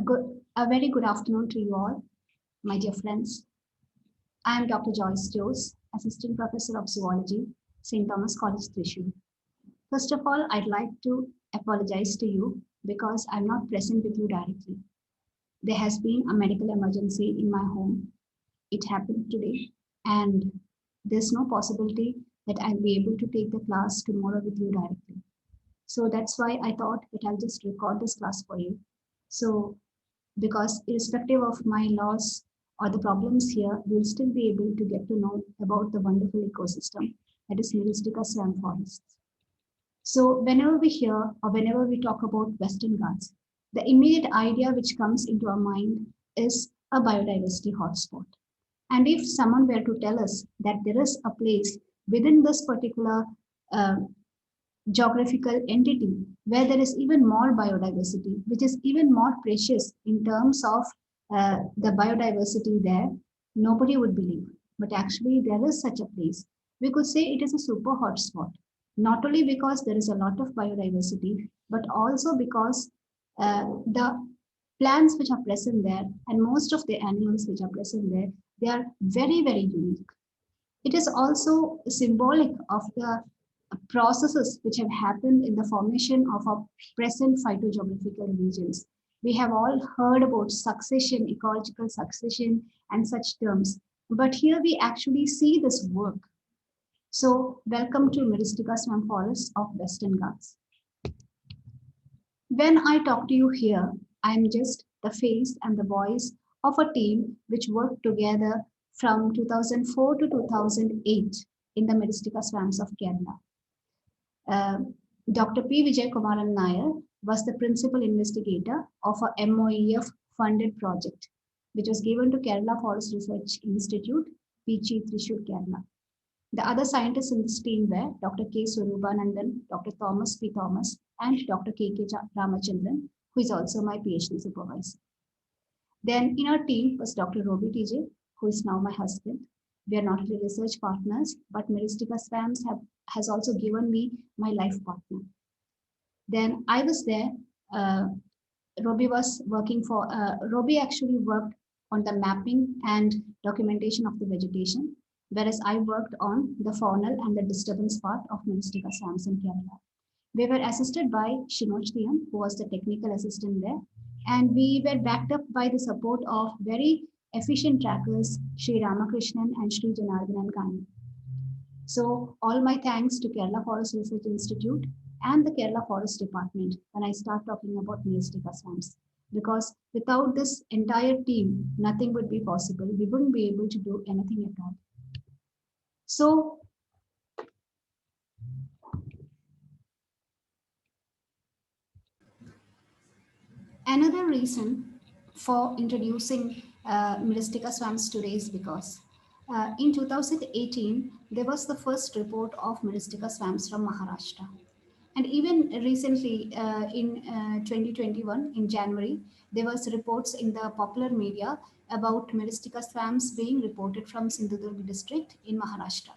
A very good afternoon to you all, my dear friends. I am Dr. Joyce Jose, Assistant Professor of Zoology, St. Thomas College, Thrissur. First of all, I'd like to apologize to you because I'm not present with you directly. There has been a medical emergency in my home. It happened today, and there's no possibility that I'll be able to take the class tomorrow with you directly. So that's why I thought that I'll just record this class for you. So because irrespective of my loss or the problems here, you'll still be able to get to know about the wonderful ecosystem that is Myristica swamp forests. So whenever we hear or whenever we talk about Western Ghats, the immediate idea which comes into our mind is a biodiversity hotspot. And if someone were to tell us that there is a place within this particular uh, geographical entity where there is even more biodiversity, which is even more precious in terms of the biodiversity there, nobody would believe. But actually, there is such a place. We could say it is a super hotspot, not only because there is a lot of biodiversity, but also because the plants which are present there and most of the animals which are present there, they are very, very unique. It is also symbolic of the processes which have happened in the formation of our present phytogeographical regions. We have all heard about succession, ecological succession, and such terms. But here we actually see this work. So, welcome to Myristica Swamp Forests of Western Ghats. When I talk to you here, I am just the face and the voice of a team which worked together from 2004 to 2008 in the Myristica swamps of Kerala. Dr. P. Vijay Kumaran Nair was the principal investigator of a MOEF funded project, which was given to Kerala Forest Research Institute, Pichi, Thrissur, Kerala. The other scientists in this team were Dr. K. Swarupanandan, Dr. Thomas P. Thomas, and Dr. K. K. Ramachandran, who is also my PhD supervisor. Then in our team was Dr. Robi TJ, who is now my husband. We are not only research partners, but Myristica Swamps has also given me my life partner. Then I was there. Robi was working for, Robi actually worked on the mapping and documentation of the vegetation, whereas I worked on the faunal and the disturbance part of Myristica Swamps in Kerala. We were assisted by Shinoj Tiam, who was the technical assistant there, and we were backed up by the support of very efficient trackers, Sri Ramakrishnan and Sri Janardhanan Kani. So all my thanks to Kerala Forest Research Institute and the Kerala Forest Department when I start talking about Myristica swamps. Because without this entire team, nothing would be possible. We wouldn't be able to do anything at all. So another reason for introducing Myristica swamps today is because in 2018, there was the first report of Myristica swamps from Maharashtra. And even recently, in 2021, in January, there was reports in the popular media about Myristica swamps being reported from Sindhudurg district in Maharashtra.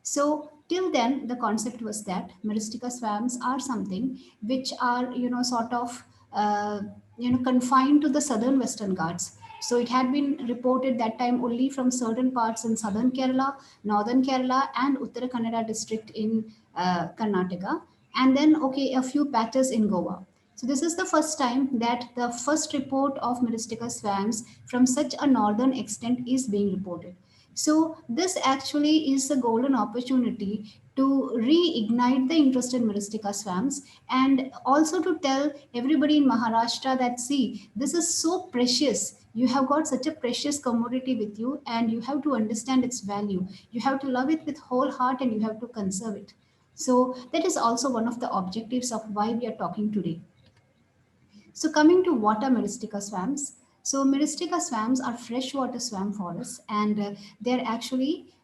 So till then, the concept was that Myristica swamps are something which are, sort of, confined to the southern Western Ghats. So it had been reported that time only from certain parts in southern Kerala, northern Kerala, and Uttara Kannada district in Karnataka, and then okay, a few patches in Goa. So this is the first time that the first report of Myristica swamps from such a northern extent is being reported. So this actually is a golden opportunity to reignite the interest in Myristica swamps and also to tell everybody in Maharashtra that see, this is so precious. You have got such a precious commodity with you and you have to understand its value. You have to love it with whole heart and you have to conserve it. So that is also one of the objectives of why we are talking today. So coming to water Myristica swamps. So Myristica swamps are freshwater swamp forests and they're actually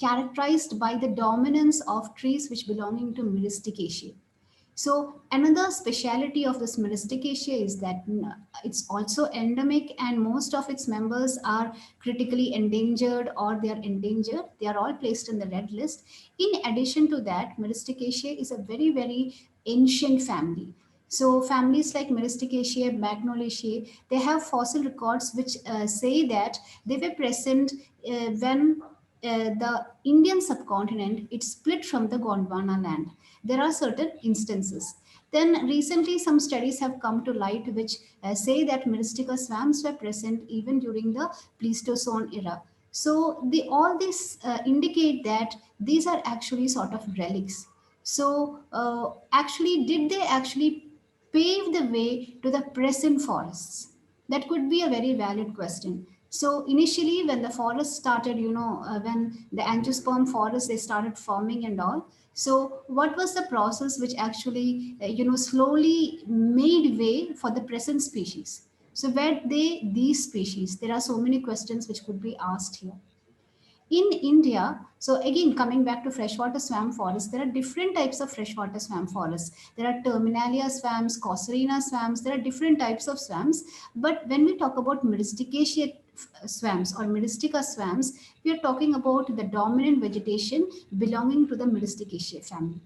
characterized by the dominance of trees which belonging to Myristicaceae. So another speciality of this Myristicaceae is that it's also endemic and most of its members are critically endangered or they are endangered. They are all placed in the red list. In addition to that, Myristicaceae is a very, very ancient family. So families like Myristicaceae, Magnoliaceae, they have fossil records which say that they were present when the Indian subcontinent it split from the Gondwana land. There are certain instances. Then recently some studies have come to light which say that Myristica swamps were present even during the Pleistocene era. So all these indicate that these are actually sort of relics. So actually, did they actually pave the way to the present forests? That could be a very valid question. So initially, when the forest started, when the angiosperm forests they started forming and all. So what was the process which actually, slowly made way for the present species? So where these species? There are so many questions which could be asked here. In India, so again, coming back to freshwater swamp forests, there are different types of freshwater swamp forests. There are terminalia swamps, Casuarina swamps, there are different types of swamps. But when we talk about Myristicaceae swamps or Myristica swamps, we are talking about the dominant vegetation belonging to the Myristicaceae family.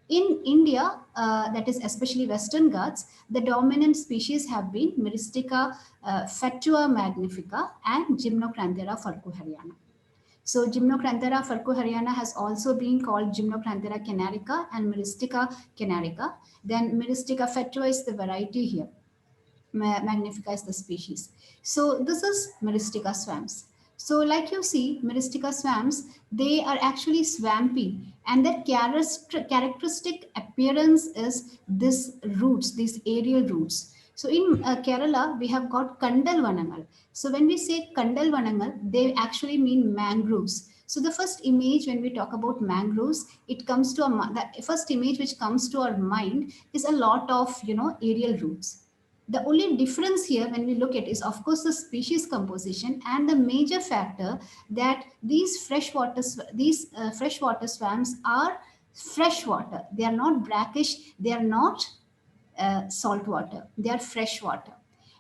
In India, that is especially Western Ghats, the dominant species have been Myristica fetua magnifica and Gymnocranthera furcuhariana. So Gymnocranthera furcuhariana has also been called Gymnocranthera canarica and Myristica canarica. Then Myristica fetua is the variety here. Magnifica is the species. So this is Myristica swamps. So like you see, Myristica swamps, they are actually swampy and their characteristic appearance is this roots, these aerial roots. So in Kerala, we have got Kandal Vanangal. So when we say Kandal Vanangal, they actually mean mangroves. So the first image when we talk about mangroves, it comes to the first image which comes to our mind is a lot of aerial roots. The only difference here when we look at is of course the species composition and the major factor that these freshwater swamps are freshwater. They are not brackish, they are not salt water, they are fresh water.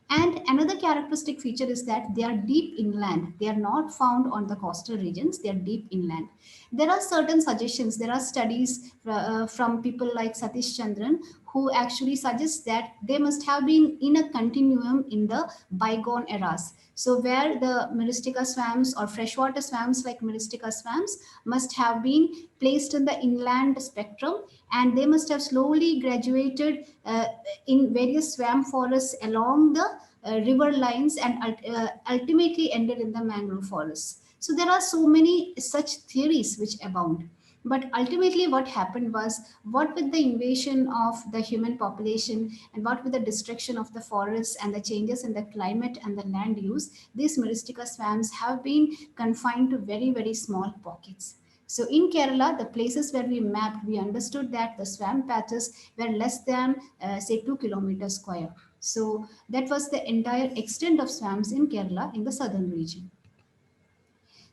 And another characteristic feature is that they are deep inland. They are not found on the coastal regions, they are deep inland. There are certain suggestions, there are studies from people like Satish Chandran who actually suggest that they must have been in a continuum in the bygone eras. So where the Myristica swamps or freshwater swamps like Myristica swamps must have been placed in the inland spectrum and they must have slowly graduated in various swamp forests along the river lines and ultimately ended in the mangrove forests. So there are so many such theories which abound. But ultimately, what happened was, what with the invasion of the human population and what with the destruction of the forests and the changes in the climate and the land use, these Myristica swamps have been confined to very, very small pockets. So in Kerala, the places where we mapped, we understood that the swamp patches were less than, say, 2 kilometers square. So that was the entire extent of swamps in Kerala in the southern region.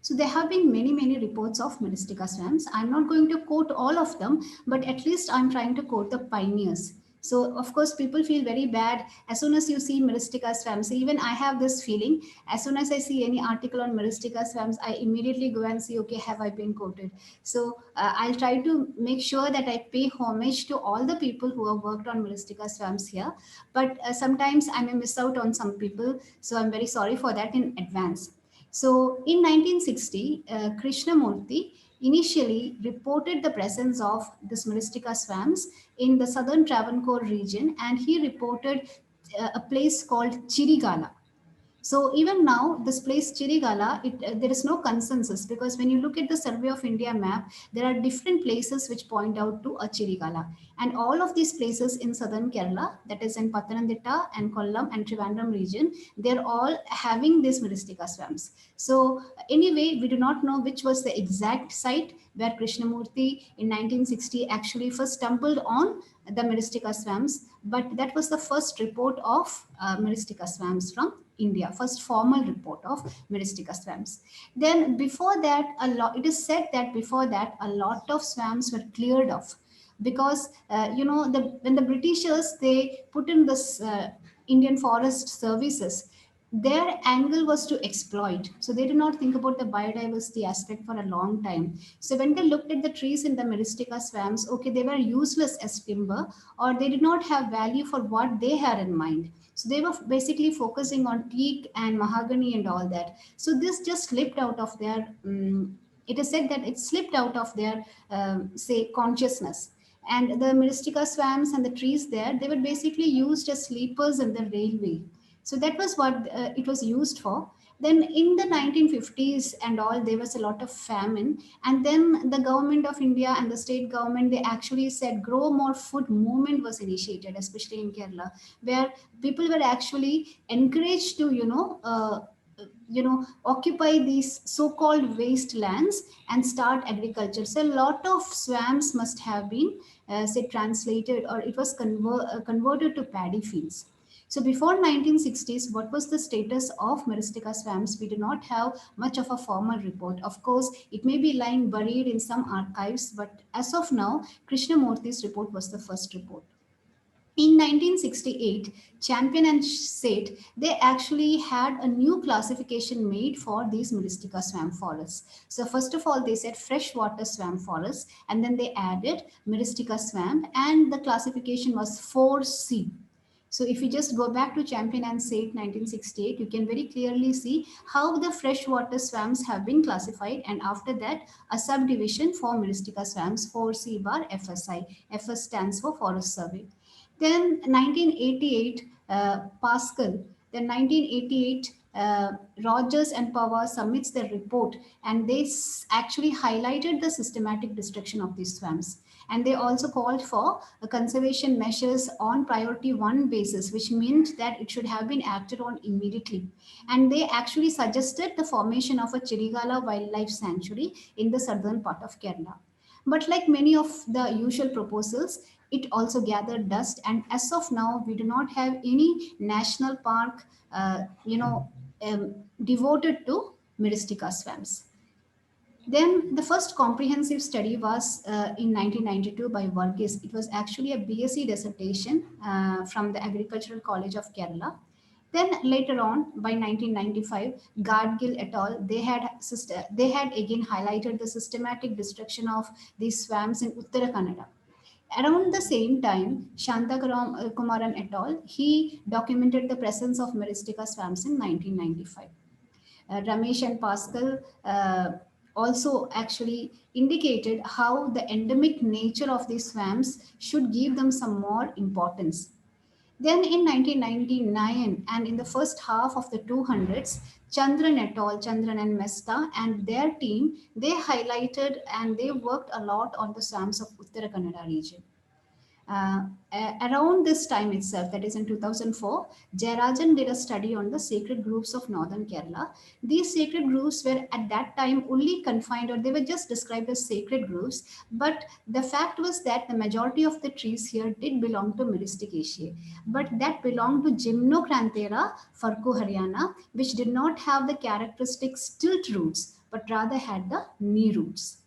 So there have been many, many reports of Myristica swamps. I'm not going to quote all of them, but at least I'm trying to quote the pioneers. So of course, people feel very bad as soon as you see Myristica swamps. Even I have this feeling. As soon as I see any article on Myristica swamps, I immediately go and see, okay, have I been quoted? So I'll try to make sure that I pay homage to all the people who have worked on Myristica swamps here. But sometimes I may miss out on some people. So I'm very sorry for that in advance. So in 1960, Krishnamurti initially reported the presence of this Myristica swamps in the southern Travancore region, and he reported a place called Chirigala. So even now, this place Chirigala, there is no consensus because when you look at the Survey of India map, there are different places which point out to a Chirigala. And all of these places in southern Kerala, that is in Pathanamthitta and Kollam and Trivandrum region, they're all having these Myristica swamps. So anyway, we do not know which was the exact site where Krishnamurti in 1960 actually first stumbled on the Myristica swamps, but that was the first report of Myristica swamps from India, first formal report of Myristica swamps. Then before that, it is said that before that, a lot of swamps were cleared off because when the Britishers they put in this Indian Forest Services, their angle was to exploit. So they did not think about the biodiversity aspect for a long time. So when they looked at the trees in the Myristica swamps, okay, they were useless as timber, or they did not have value for what they had in mind. So they were basically focusing on teak and mahogany and all that. So this just slipped out of their, it is said that it slipped out of their, say, consciousness. And the Myristica swamps and the trees there, they were basically used as sleepers in the railway. So that was what it was used for. Then in the 1950s and all, there was a lot of famine. And then the government of India and the state government, they actually said grow more food movement was initiated, especially in Kerala, where people were actually encouraged to, occupy these so-called wastelands and start agriculture. So a lot of swamps must have been, say, translated, or it was converted to paddy fields. So before 1960s, what was the status of Myristica swamps? We do not have much of a formal report. Of course, it may be lying buried in some archives, but as of now, Krishnamurthy's report was the first report. In 1968, Champion and Seth, they actually had a new classification made for these Myristica swamp forests. So first of all, they said freshwater swamp forests, and then they added Myristica swamp, and the classification was 4C. So if you just go back to Champion and Seth 1968, you can very clearly see how the freshwater swamps have been classified, and after that, a subdivision for Myristica swamps 4C bar FSI. FS stands for Forest Survey. Then 1988, Pascal. Then 1988, Rogers and Pava submits their report, and they actually highlighted the systematic destruction of these swamps. And they also called for conservation measures on priority one basis, which meant that it should have been acted on immediately. And they actually suggested the formation of a Chirigala wildlife sanctuary in the southern part of Kerala. But like many of the usual proposals, it also gathered dust. And as of now, we do not have any national park, devoted to Myristica swamps. Then the first comprehensive study was in 1992 by Varghese. It was actually a BSc dissertation from the Agricultural College of Kerala. Then later on, by 1995, Gadgil et al. They had again highlighted the systematic destruction of these swamps in Uttara Kannada. Around the same time, Kumaran et al. He documented the presence of Myristica swamps in 1995. Ramesh and Pascal also actually indicated how the endemic nature of these swamps should give them some more importance. Then in 1999 and in the first half of the 200s, Chandran et al., Chandran and Mesta and their team, they highlighted and they worked a lot on the swamps of Uttara Kannada region. Around this time itself, that is in 2004, Jayarajan did a study on the sacred groves of northern Kerala. These sacred groves were at that time only confined, or they were just described as sacred groves. But the fact was that the majority of the trees here did belong to Myristicaceae, but that belonged to Gymnocranthera furco Haryana, which did not have the characteristic stilt roots, but rather had the knee roots.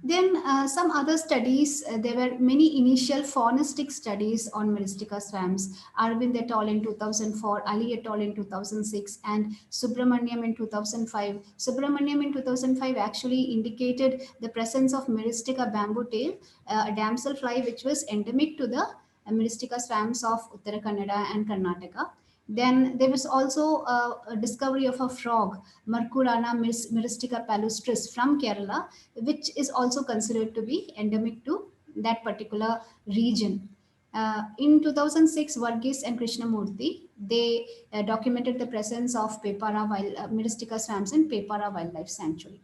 Then some other studies, there were many initial faunistic studies on Myristica swamps. Arvind et al. In 2004, Ali et al. In 2006, and Subramaniam in 2005. Subramaniam in 2005 actually indicated the presence of Myristica bamboo tail, a damselfly which was endemic to the Myristica swamps of Uttara Kannada and Karnataka. Then there was also a discovery of a frog, Mercurana myristica palustris from Kerala, which is also considered to be endemic to that particular region. In 2006, Varghese and Krishnamurthy, they documented the presence of Myristica swamps in Pepara Wildlife Sanctuary.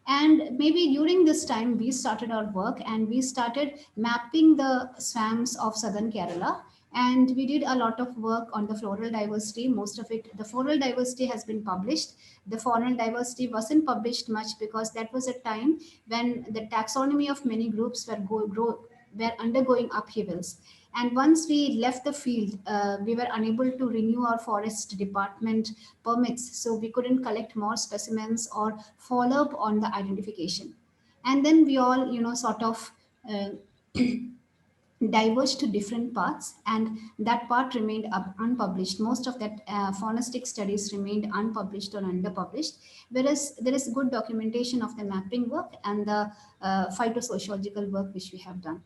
And maybe during this time, we started our work and we started mapping the swamps of southern Kerala. And we did a lot of work on the floral diversity. Most of it, the floral diversity has been published. The faunal diversity wasn't published much because that was a time when the taxonomy of many groups were undergoing upheavals. And once we left the field, we were unable to renew our forest department permits. So we couldn't collect more specimens or follow up on the identification. And then we all, sort of uh, diverged to different paths, and that part remained unpublished. Most of that faunistic studies remained unpublished or underpublished, whereas there is good documentation of the mapping work and the phytosociological work which we have done.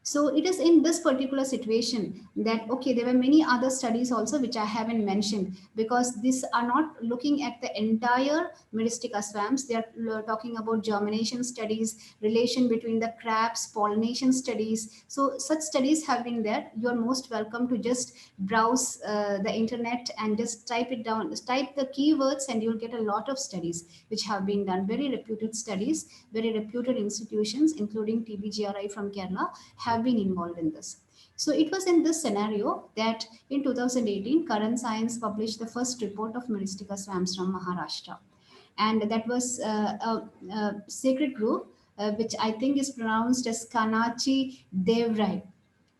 So it is in this particular situation that, okay, there were many other studies also which I haven't mentioned, because these are not looking at the entire Myristica swamps. They are talking about germination studies, relation between the crabs, pollination studies. So such studies have been there. You are most welcome to just browse the internet and just type it down, type the keywords, and you'll get a lot of studies which have been done, very reputed studies, very reputed institutions, including TBGRI from Kerala, have been involved in this. So it was in this scenario that in 2018, Current Science published the first report of Myristica swamps from Maharashtra. And that was a sacred group, which I think is pronounced as Kanachi Devrai.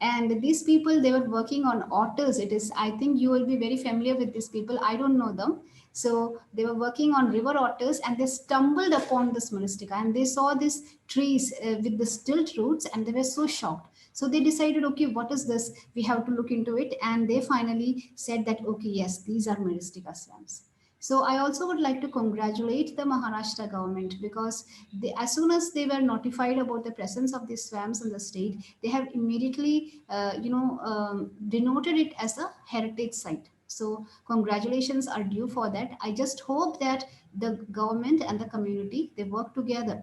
And these people, they were working on otters. It is, I think you will be very familiar with these people. I don't know them. So they were working on river otters, and they stumbled upon this Myristica, and they saw these trees with the stilt roots, and they were so shocked. So they decided, okay, what is this? We have to look into it. And they finally said that, okay, yes, these are Myristica swamps. So I also would like to congratulate the Maharashtra government, because they, as soon as they were notified about the presence of these swamps in the state, they have immediately, denoted it as a heritage site. So congratulations are due for that. I just hope that the government and the community, they work together.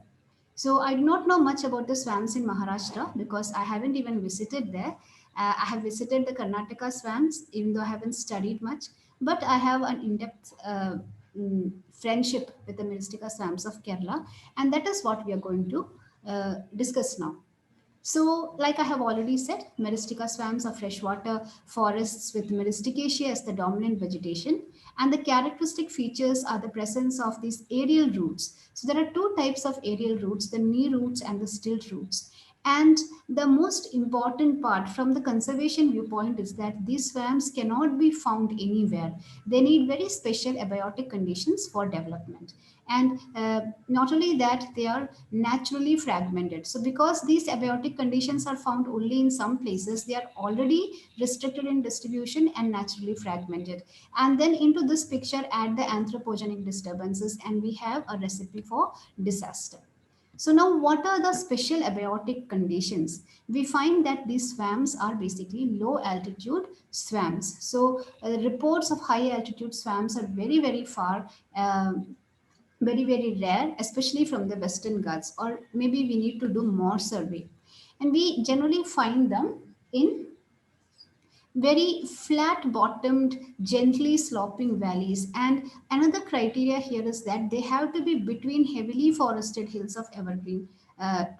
So I do not know much about the swamps in Maharashtra, because I haven't even visited there. I have visited the Karnataka swamps, even though I haven't studied much, but I have an in-depth friendship with the Myristica swamps of Kerala, and that is what we are going to discuss now. So, like I have already said, Myristica swamps are freshwater forests with Myristicaceae as the dominant vegetation, and the characteristic features are the presence of these aerial roots. So, there are two types of aerial roots, the knee roots and the stilt roots. And the most important part from the conservation viewpoint is that these swamps cannot be found anywhere. They need very special abiotic conditions for development. And not only that, they are naturally fragmented. So because these abiotic conditions are found only in some places, they are already restricted in distribution and naturally fragmented. And then into this picture add the anthropogenic disturbances, and we have a recipe for disaster. So now what are the special abiotic conditions? We find that these swamps are basically low altitude swamps. So reports of high altitude swamps are very, very far, very, very rare, especially from the Western Ghats, or maybe we need to do more survey. And we generally find them in very flat bottomed, gently sloping valleys. And another criteria here is that they have to be between heavily forested hills of evergreen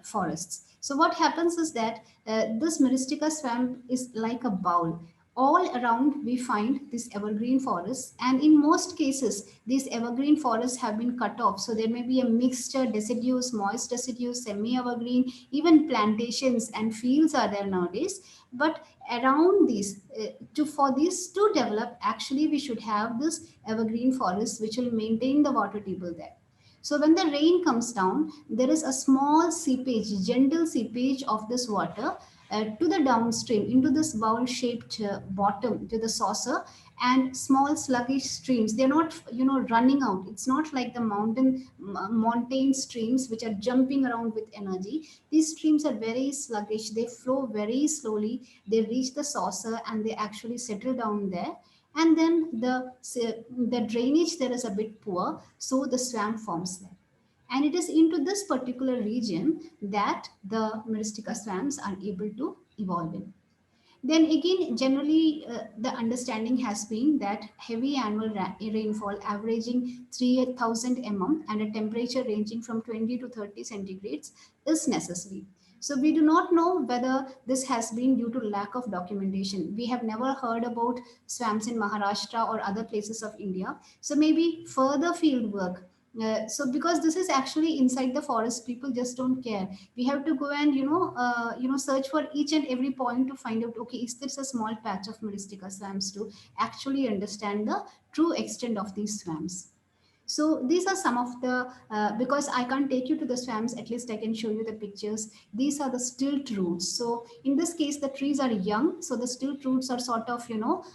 forests. So what happens is that this Myristica swamp is like a bowl. All around we find these evergreen forests, and in most cases these evergreen forests have been cut off. So there may be a mixture, deciduous, moist deciduous, semi-evergreen, even plantations and fields are there nowadays. But around these, for these to develop, actually we should have this evergreen forest which will maintain the water table there. So when the rain comes down, there is a small seepage, gentle seepage of this water to the downstream into this bowl shaped bottom to the saucer, and small sluggish streams. They're not, running out. It's not like the mountain streams which are jumping around with energy. These streams are very sluggish. They flow very slowly. They reach the saucer and they actually settle down there. And then the drainage there is a bit poor, so the swamp forms there. And it is into this particular region that the Myristica swamps are able to evolve in. Then again, generally, the understanding has been that heavy annual rainfall averaging 3,000 mm and a temperature ranging from 20 to 30 centigrades is necessary. So we do not know whether this has been due to lack of documentation. We have never heard about swamps in Maharashtra or other places of India. So maybe further field work. So because this is actually inside the forest, people just don't care. We have to go and search for each and every point to find out, okay, is this a small patch of Myristica swamps, to actually understand the true extent of these swamps. So these are some of the, because I can't take you to the swamps, at least I can show you the pictures. These are the stilt roots. So in this case, the trees are young. So the stilt roots are sort of,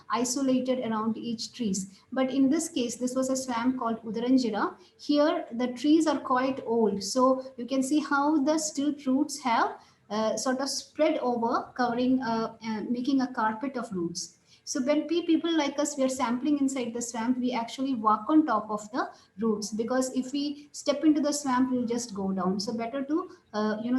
isolated around each trees. But in this case, this was a swamp called Udaranjira. Here, the trees are quite old. So you can see how the stilt roots have sort of spread over, covering, making a carpet of roots. So when people like us, we are sampling inside the swamp, we actually walk on top of the roots, because if we step into the swamp, we'll just go down. So better to,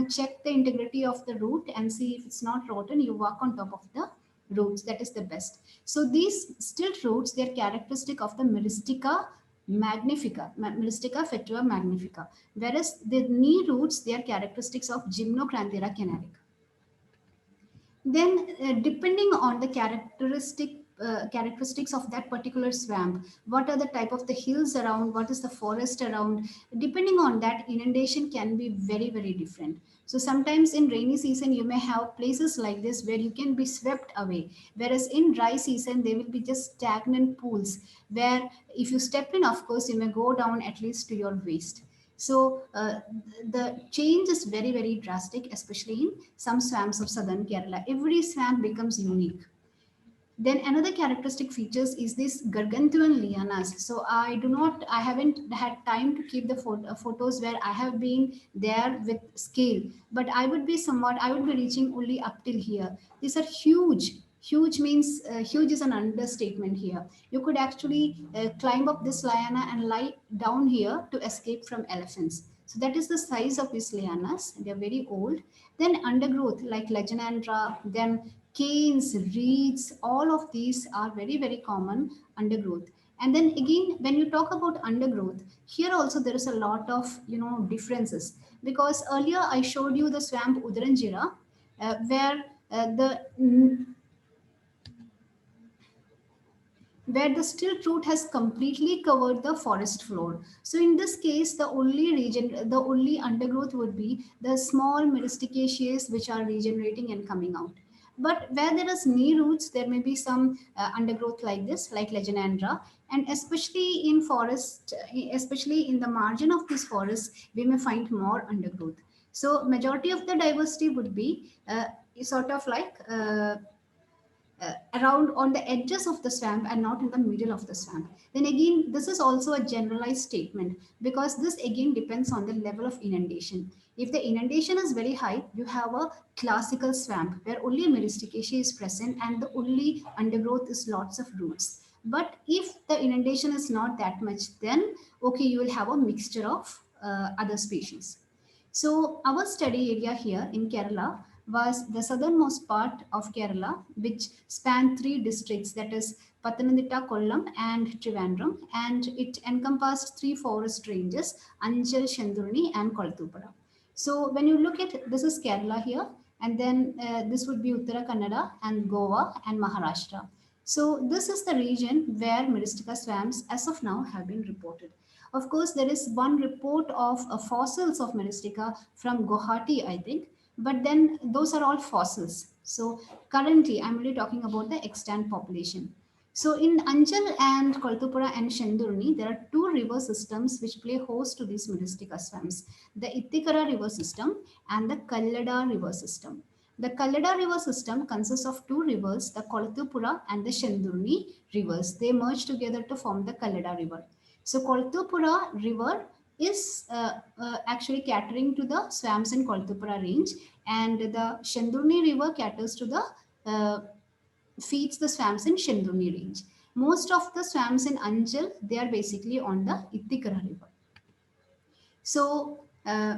check the integrity of the root and see if it's not rotten. You walk on top of the roots. That is the best. So these stilt roots, they're characteristic of the Myristica magnifica, Myristica fetua magnifica. Whereas the knee roots, they are characteristics of Gymnocranthera canarica. Then, depending on the characteristics of that particular swamp, what are the type of the hills around, what is the forest around, depending on that, inundation can be very, very different. So sometimes in rainy season, you may have places like this where you can be swept away, whereas in dry season, there will be just stagnant pools where if you step in, of course, you may go down at least to your waist. So the change is very, very drastic, especially in some swamps of southern Kerala. Every swamp becomes unique. Then another characteristic features is this gargantuan lianas. So I haven't had time to keep the photos where I have been there with scale, but I would be reaching only up till here. These are huge. Huge means, huge is an understatement here. You could actually climb up this liana and lie down here to escape from elephants. So that is the size of these lianas. They are very old. Then undergrowth like Legionandra, then canes, reeds, all of these are very, very common undergrowth. And then again, when you talk about undergrowth, here also there is a lot of differences, because earlier I showed you the swamp Udaranjira, where the stilt root has completely covered the forest floor. So in this case, the only undergrowth would be the small myristicaceae which are regenerating and coming out. But where there is knee roots, there may be some undergrowth like this, like Legionandra, and especially in forest, especially in the margin of this forest, we may find more undergrowth. So majority of the diversity would be sort of like around on the edges of the swamp and not in the middle of the swamp. Then again, this is also a generalized statement, because this again depends on the level of inundation. If the inundation is very high, you have a classical swamp where only myristicaceae is present and the only undergrowth is lots of roots. But if the inundation is not that much, then okay, you will have a mixture of other species. So our study area here in Kerala was the southernmost part of Kerala, which spanned three districts, that is Pathanamthitta, Kollam, and Trivandrum, and it encompassed three forest ranges, Anchal, Shendurni, and Kolatthupuzha. So when you look at, this is Kerala here, and then this would be Uttara Kannada and Goa and Maharashtra. So this is the region where Myristica swamps as of now have been reported. Of course, there is one report of fossils of Myristica from Guwahati, I think, but then those are all fossils. So currently, I'm really talking about the extant population. So in Anchal and Kolatthupuzha and Shendurni, there are two river systems which play host to these Myristica swamps: the Ittikara river system and the Kallada river system. The Kallada river system consists of two rivers, the Kolatthupuzha and the Shendurni rivers. They merge together to form the Kallada river. So Kolatthupuzha river is actually catering to the swamps in Kolatthupuzha range, and the Shendurni river caters to the feeds the swamps in Shendurni range. Most of the swamps in Anchal, they are basically on the Ittikara river. So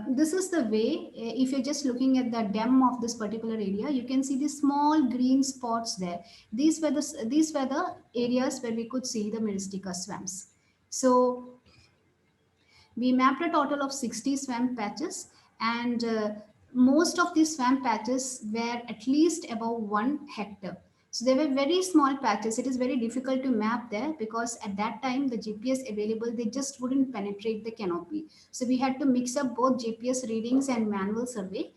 this is the way, if you're just looking at the dam of this particular area, you can see the small green spots there. These were the areas where we could see the Myristica swamps. So we mapped a total of 60 swamp patches, and most of these swamp patches were at least above 1 hectare. So they were very small patches. It is very difficult to map there, because at that time the GPS available, they just wouldn't penetrate the canopy. So we had to mix up both GPS readings and manual survey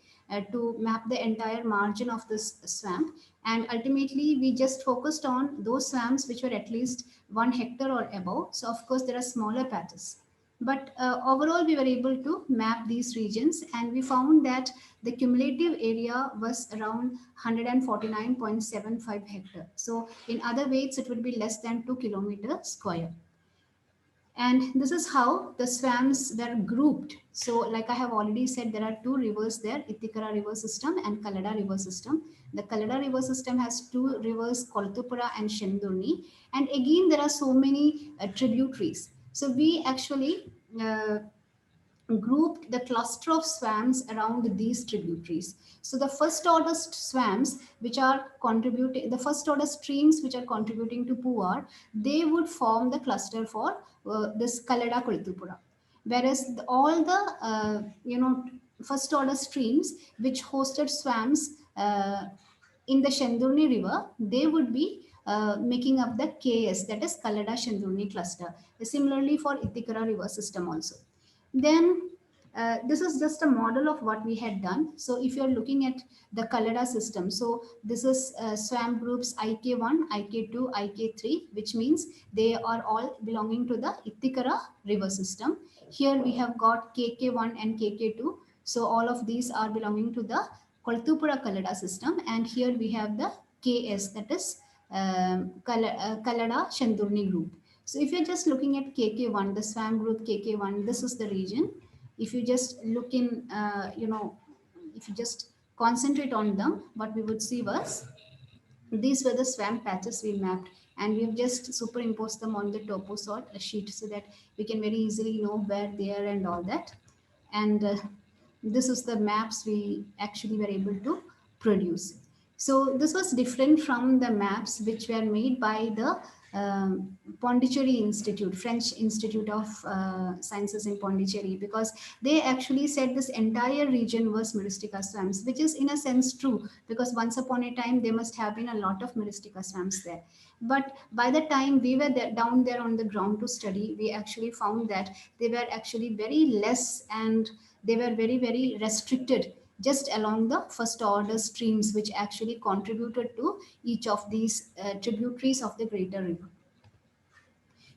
to map the entire margin of this swamp. And ultimately, we just focused on those swamps which were at least 1 hectare or above. So of course, there are smaller patches. But overall, we were able to map these regions, and we found that the cumulative area was around 149.75 hectare. So in other weights, it would be less than 2 kilometers square. And this is how the swamps were grouped. So like I have already said, there are two rivers there, Itikara river system and Kallada river system. The Kallada river system has two rivers, Koltupura and Shendurni. And again, there are so many tributaries. So we actually grouped the cluster of swamps around these tributaries. So the first order swamps which are contributing, the first order streams which are contributing to Puar, they would form the cluster for this Kallada Kultupura. Whereas all the first order streams which hosted swamps in the Shendurni river, they would be making up the KS, that is Kallada Shendurni cluster. Similarly for Itikara river system also. Then this is just a model of what we had done. So if you're looking at the Kallada system, so this is swamp groups IK1, IK2, IK3, which means they are all belonging to the Itikara river system. Here we have got KK1 and KK2. So all of these are belonging to the Koltupura Kallada system. And here we have the KS, that is Kallada Shandurni group. So if you're just looking at KK1, the swamp group KK1, this is the region. If you just look in, if you just concentrate on them, what we would see was these were the swamp patches we mapped, and we've just superimposed them on the topo sort sheet so that we can very easily know where they are and all that. And this is the maps we actually were able to produce. So this was different from the maps which were made by the Pondicherry Institute, French Institute of Sciences in Pondicherry, because they actually said this entire region was Myristica swamps, which is in a sense true, because once upon a time there must have been a lot of Myristica swamps there. But by the time we were there, down there on the ground to study, we actually found that they were actually very less, and they were very, very restricted just along the first order streams, which actually contributed to each of these tributaries of the greater river.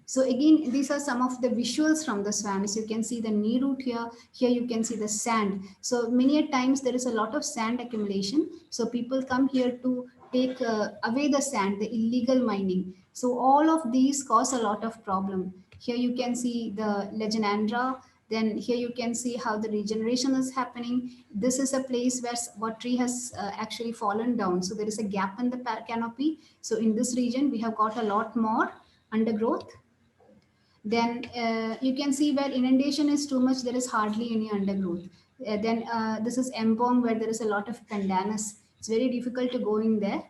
So again, these are some of the visuals from the swamps. You can see the knee root here. Here you can see the sand. So many a times there is a lot of sand accumulation. So people come here to take away the sand, the illegal mining. So all of these cause a lot of problem. Here you can see the Legionandra. Then here you can see how the regeneration is happening. This is a place where what tree has actually fallen down. So there is a gap in the canopy. So in this region, we have got a lot more undergrowth. Then you can see where inundation is too much, there is hardly any undergrowth. Then this is Embong, where there is a lot of pandanus. It's very difficult to go in there.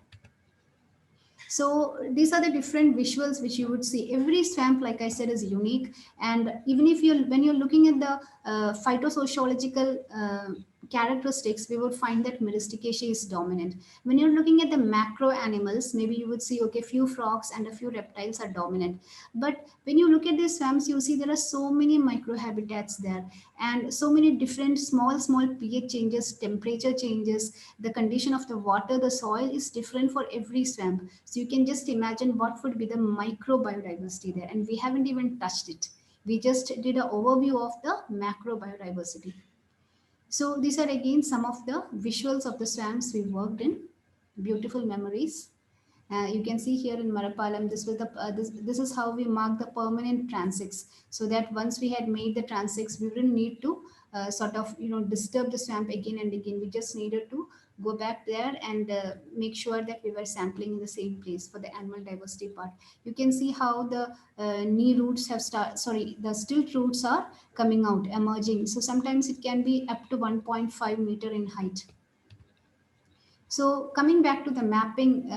So these are the different visuals which you would see. Every swamp, like I said, is unique. And even if you're, when you're looking at the phytosociological characteristics, we would find that myristicaceae is dominant. When you're looking at the macro animals, maybe you would see, okay, few frogs and a few reptiles are dominant. But when you look at these swamps, you see there are so many microhabitats there, and so many different small pH changes, temperature changes, the condition of the water, the soil is different for every swamp. So you can just imagine what would be the micro biodiversity there. And we haven't even touched it. We just did an overview of the macro biodiversity. So these are again some of the visuals of the swamps we worked in. Beautiful memories. You can see here in Marapalam, this was the this is how we mark the permanent transects, so that once we had made the transects, we didn't need to sort of disturb the swamp again and again. We just needed to go back there and make sure that we were sampling in the same place for the animal diversity part. You can see how the knee roots have the stilt roots are coming out, emerging. So sometimes it can be up to 1.5 meter in height. So coming back to the mapping,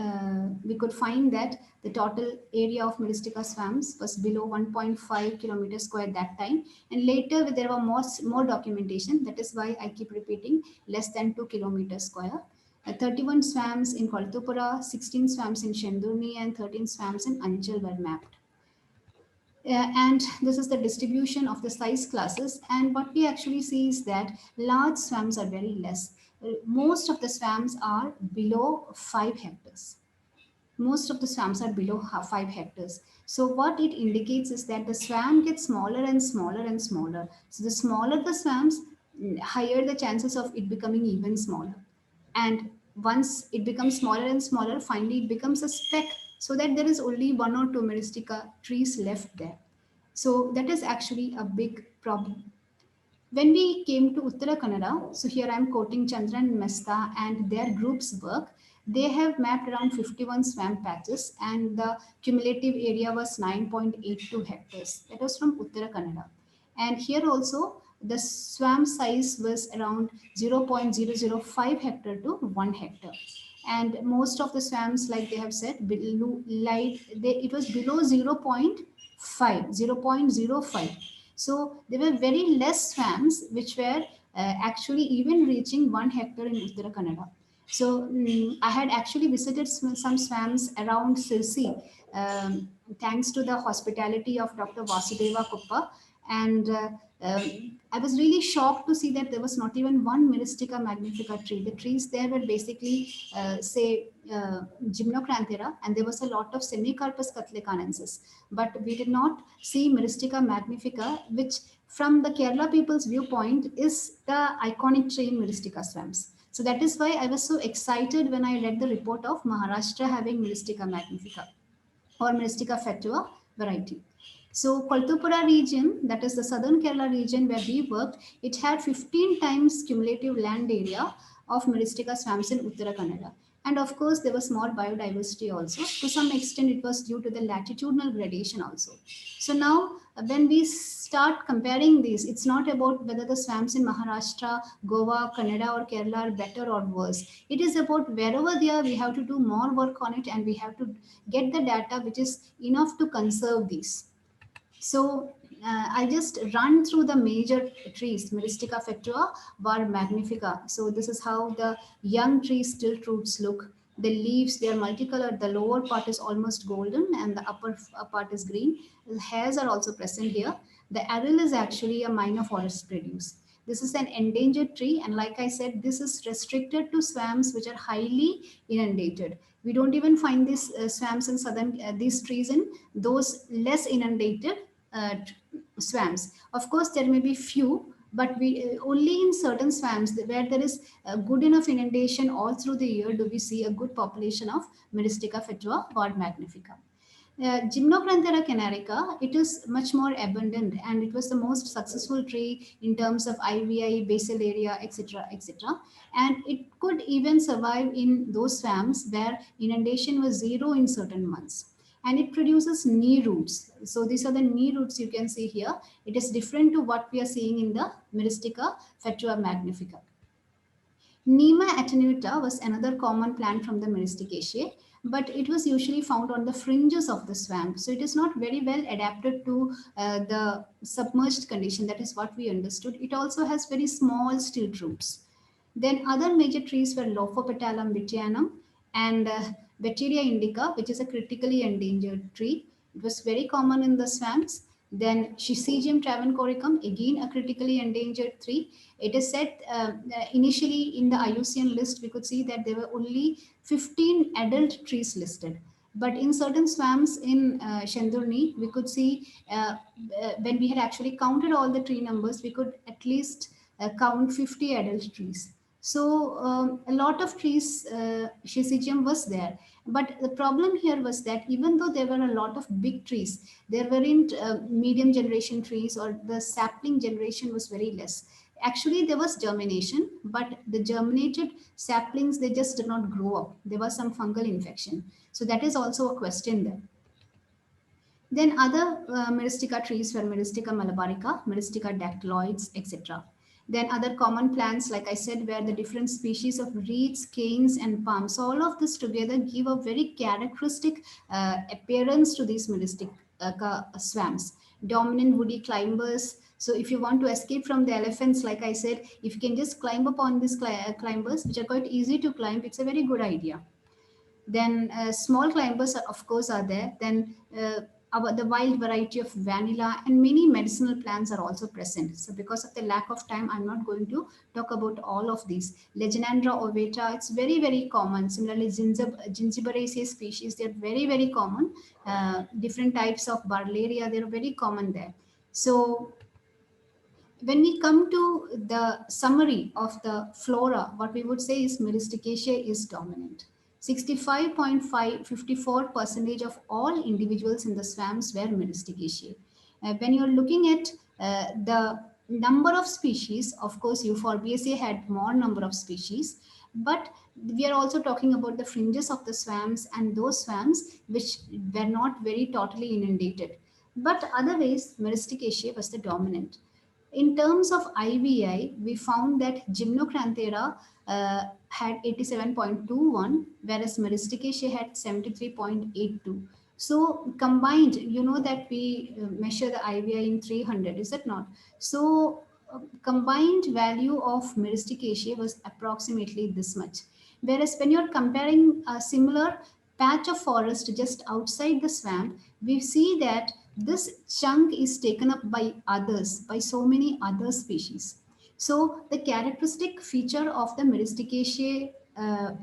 we could find that the total area of Myristica swamps was below 1.5 kilometers square that time. And later there were more documentation. That is why I keep repeating less than 2 kilometers square. 31 swamps in Koltupura, 16 swamps in Shendurni, and 13 swamps in Anchal were mapped. And this is the distribution of the size classes. And what we actually see is that large swamps are very less. Most of the swamps are below 5 hectares. Most of the swamps are below 5 hectares. So what it indicates is that the swamp gets smaller and smaller and smaller. So the smaller the swamps, higher the chances of it becoming even smaller. And once it becomes smaller and smaller, finally it becomes a speck, so that there is only one or two Myristica trees left there. So that is actually a big problem. When we came to Uttara Kannada, so here I am quoting Chandran Mesta and their group's work, they have mapped around 51 swamp patches and the cumulative area was 9.82 hectares. That was from Uttara Kannada. And here also, the swamp size was around 0.005 hectare to 1 hectare. And most of the swamps, like they have said, below, it was below 0.5, 0.05. So there were very less swamps which were actually even reaching 1 hectare in Uttara Kannada. So I had actually visited some swamps around Sirsi, thanks to the hospitality of Dr. Vasudeva Kuppa. And I was really shocked to see that there was not even one Myristica magnifica tree. The trees there were basically, Gymnocranthera, and there was a lot of Semicarpus catholicanensis. But we did not see Myristica magnifica, which from the Kerala people's viewpoint is the iconic tree in Myristica swamps. So that is why I was so excited when I read the report of Maharashtra having Myristica magnifica or Myristica fetua variety. So Koltupura region, that is the southern Kerala region where we worked, it had 15 times cumulative land area of Myristica swamps in Uttara Kannada. And of course, there was more biodiversity also. To some extent, it was due to the latitudinal gradation also. So now, when we start comparing these, it's not about whether the swamps in Maharashtra, Goa, Kannada, or Kerala are better or worse. It is about wherever they are, we have to do more work on it and we have to get the data which is enough to conserve these. So I just run through the major trees, Myristica fetua, var magnifica. So this is how the young tree still roots look. The leaves, they are multicolored. The lower part is almost golden and the upper part is green. The hairs are also present here. The aril is actually a minor forest produce. This is an endangered tree, and like I said, this is restricted to swamps which are highly inundated. We don't even find these swamps in southern, these trees in those less inundated swamps. Of course, there may be few, but we only in certain swamps where there is good enough inundation all through the year do we see a good population of Myristica fetua or magnifica. Gymnocranthera canarica, it is much more abundant and it was the most successful tree in terms of IVI, basal area, etc., etc. And it could even survive in those swamps where inundation was zero in certain months. And it produces knee roots. So these are the knee roots you can see here. It is different to what we are seeing in the Myristica fetua magnifica. Nema attenuata was another common plant from the Myristicaceae, but it was usually found on the fringes of the swamp. So it is not very well adapted to the submerged condition. That is what we understood. It also has very small stilt roots. Then other major trees were Lophopetalum bitianum and Bacteria indica, which is a critically endangered tree. It was very common in the swamps. Then Syzygium travancoricum, again a critically endangered tree. It is said initially in the IUCN list, we could see that there were only 15 adult trees listed. But in certain swamps in Shendurni, we could see when we had actually counted all the tree numbers, we could at least count 50 adult trees. So a lot of trees, Syzygium was there. But the problem here was that even though there were a lot of big trees, there weren't medium generation trees or the sapling generation was very less. Actually, there was germination, but the germinated saplings, they just did not grow up. There was some fungal infection. So that is also a question there. Then other Myristica trees were Myristica malabarica, Myristica dactyloides, etc. Then other common plants, like I said, were the different species of reeds, canes, and palms. So all of this together give a very characteristic appearance to these Myristic swamps. Dominant woody climbers. So if you want to escape from the elephants, like I said, if you can just climb up on these climbers, which are quite easy to climb, it's a very good idea. Then small climbers, of course, are there. Then the wild variety of vanilla and many medicinal plants are also present. So because of the lack of time, I'm not going to talk about all of these. Legionandra ovata, it's very, very common. Similarly, Gingiberaceae species, they're very, very common. Different types of Barlaria, they're very common there. So when we come to the summary of the flora, what we would say is Myristicaceae is dominant. 65.54% of all individuals in the swarms were Myristicaceae. When you're looking at the number of species, of course, Euphorbiaceae had more number of species, but we are also talking about the fringes of the swarms and those swarms which were not very totally inundated. But otherwise, Myristicaceae was the dominant. In terms of IVI, we found that Gymnocranthera had 87.21, whereas Myristicaceae had 73.82. So combined, you know that we measure the IVI in 300, is it not? So combined value of Myristicaceae was approximately this much. Whereas when you're comparing a similar patch of forest just outside the swamp, we see that this chunk is taken up by others, by so many other species. So the characteristic feature of the Myristicaceae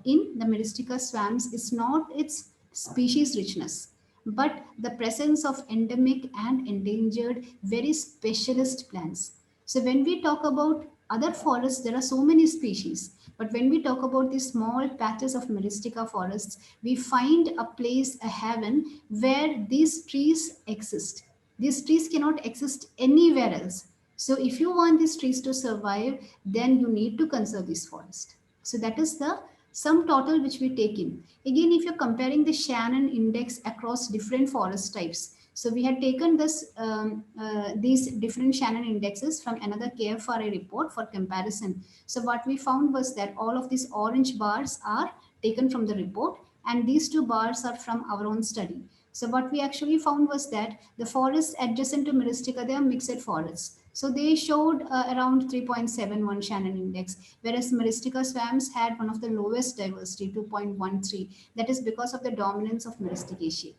in the Myristica swamps is not its species richness, but the presence of endemic and endangered very specialist plants. So when we talk about other forests, there are so many species. But when we talk about these small patches of Myristica forests, we find a place, a haven, where these trees exist. These trees cannot exist anywhere else. So if you want these trees to survive, then you need to conserve this forest. So that is the sum total which we take in. Again, if you're comparing the Shannon index across different forest types, so we had taken these different Shannon indexes from another KFRA report for comparison. So what we found was that all of these orange bars are taken from the report and these two bars are from our own study. So what we actually found was that the forests adjacent to Myristica, they are mixed forests. So they showed around 3.71 Shannon index, whereas Myristica swamps had one of the lowest diversity, 2.13. That is because of the dominance of Myristicaceae.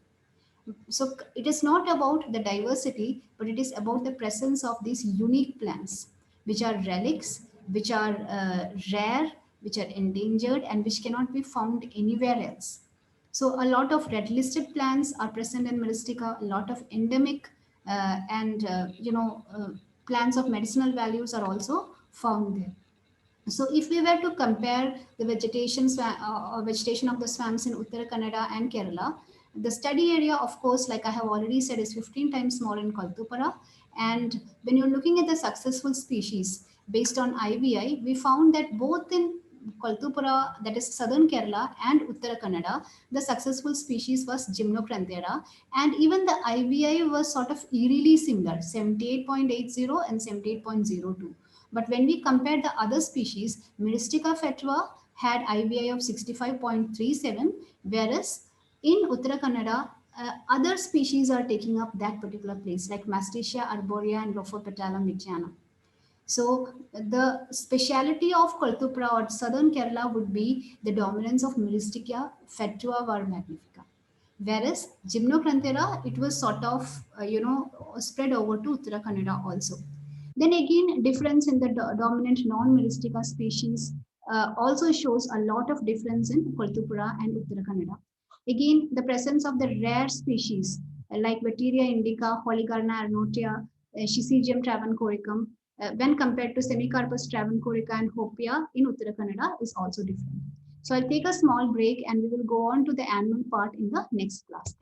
So it is not about the diversity, but it is about the presence of these unique plants, which are relics, which are rare, which are endangered, and which cannot be found anywhere else. So a lot of red listed plants are present in Myristica, a lot of endemic and plants of medicinal values are also found there. So if we were to compare the vegetation of the swamps in Uttara Kannada and Kerala, the study area, of course, like I have already said, is 15 times more in Kaltupara. And when you're looking at the successful species based on IVI, we found that both in Kaltupara, that is southern Kerala, and Uttara Kannada, the successful species was Gymnocranthera. And even the IVI was sort of eerily similar, 78.80 and 78.02. But when we compare the other species, Myristica fetua had IVI of 65.37, whereas in Uttara Kannada, other species are taking up that particular place, like Mastitia arborea and Lophopetalum victianum. So the speciality of Kaltupra or southern Kerala would be the dominance of Myristica fetua var magnifica. Whereas Gymnocranthera, it was sort of, spread over to Uttara Kannada also. Then again, difference in the dominant non-Myristica species also shows a lot of difference in Kaltupura and Uttara Kannada. Again, the presence of the rare species like Vetiria indica, Holigarna arnotia, Syzygium travancoricum, when compared to Semicarpus travancoricum and Hopia in Uttara Kannada is also different. So I'll take a small break and we will go on to the animal part in the next class.